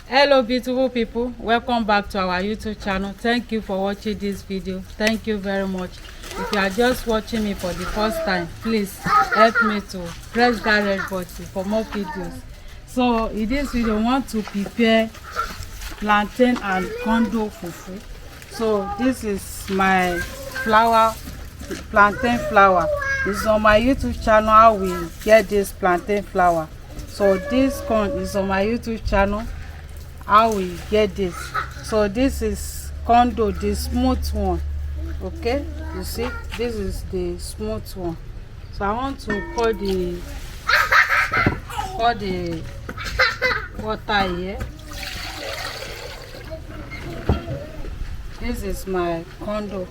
Hello beautiful people, welcome back to our YouTube channel. Thank you for watching this video. Thank you very much. If you are just watching me for the first time, please help me to press that red button for more videos. So in this video I want to prepare plantain and condo fufu. So this is my flour, plantain flour. It's on my YouTube channel how we get this plantain flour. So this corn is on my YouTube channel how we get this. So this is condo, the smooth one. Okay, you see, this is the smooth one. So I want to pour the water here. This is my condo.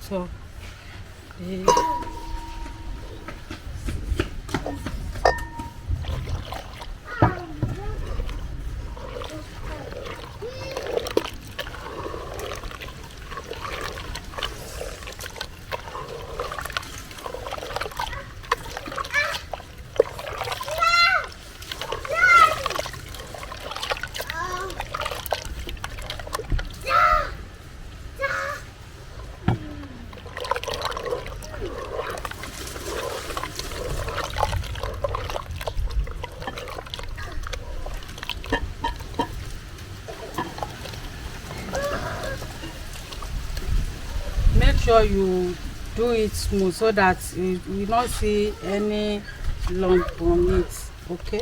So make sure you do it smooth so that you will not see any lump on it. Okay,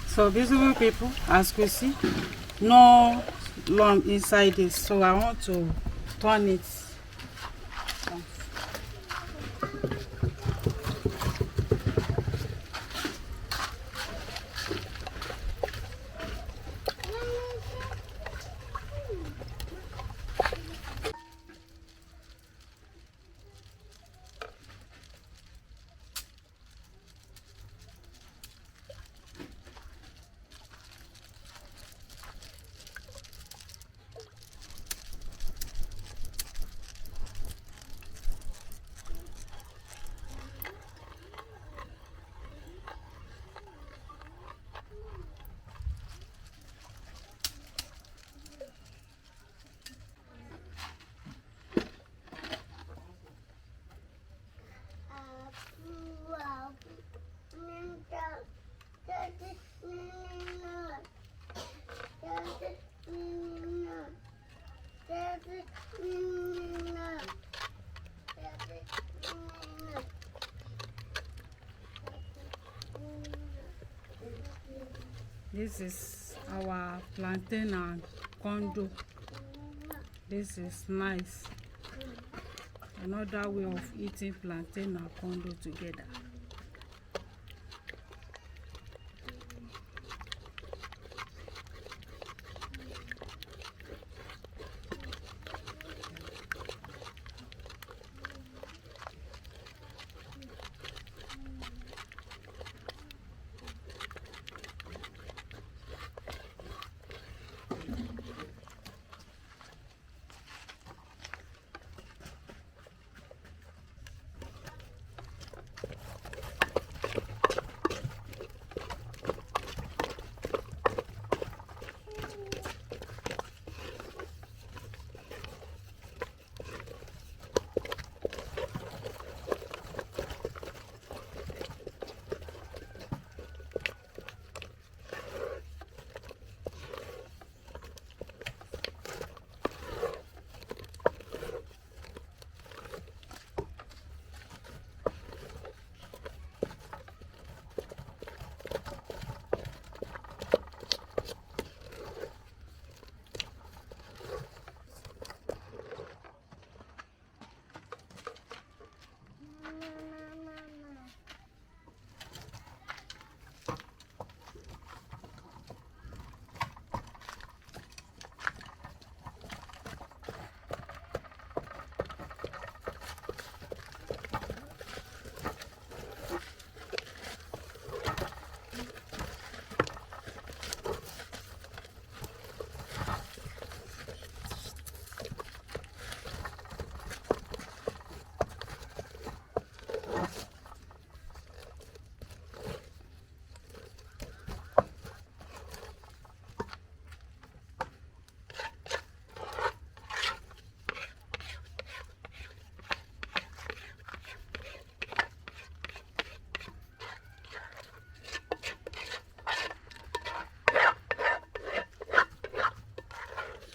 so beautiful people, as you see, no lump inside this, so I want to turn it. This is our plantain and condo. This is nice. Another way of eating plantain and condo together.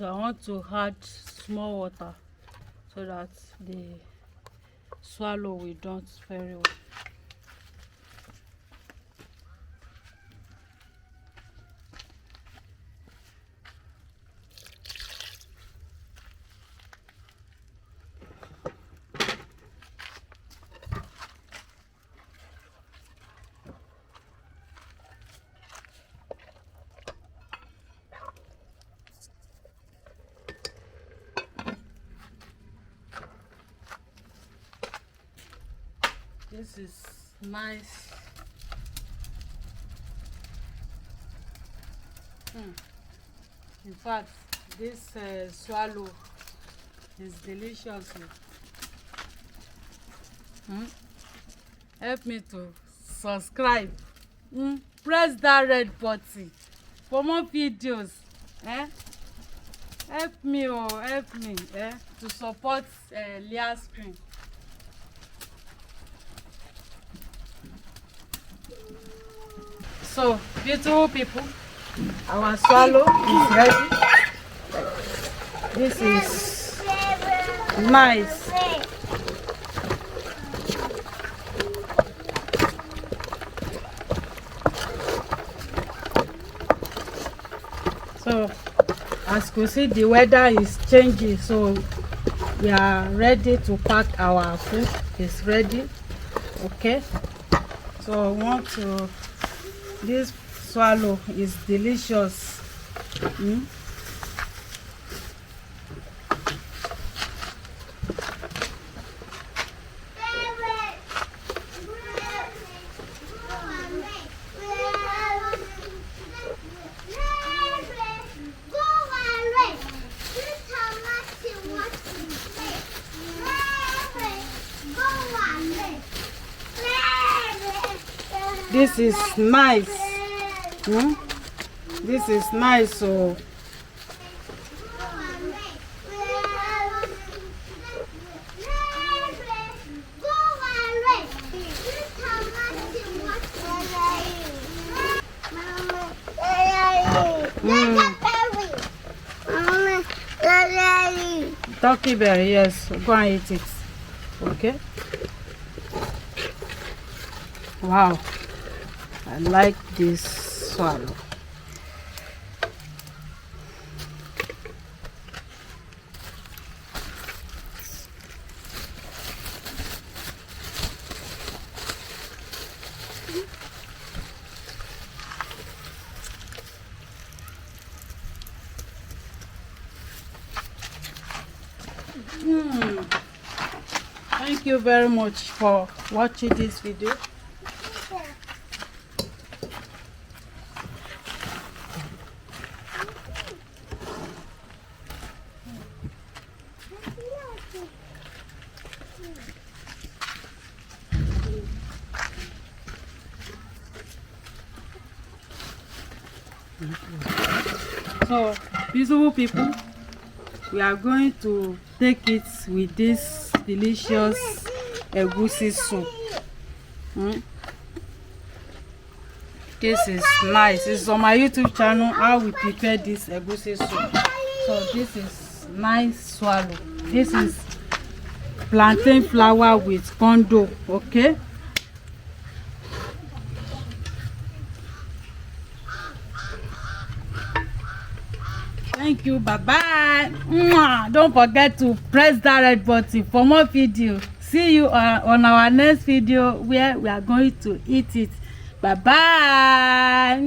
So I want to add small water so that the swallow will done very well. This is nice. In fact, this swallow is delicious. Help me to subscribe. Press that red button for more videos. Help me, help me to support Leah's screen. So, beautiful people, our swallow is ready. This is nice. So, as you see, the weather is changing, so we are ready to pack our food. It's ready. Okay. So, I want to. This swallow is delicious. This is nice. This is nice. So turkey berry, yes, go and eat it. Okay. Wow, I like this swallow. Thank you very much for watching this video. So, beautiful people, we are going to take it with this delicious egusi soup. This is nice. It's on my YouTube channel how we prepare this egusi soup. So this is nice swallow. This is plantain flour with condo. Okay. Thank you. Bye bye. Don't forget to press that red button for more videos. See you on our next video where we are going to eat it. Bye bye.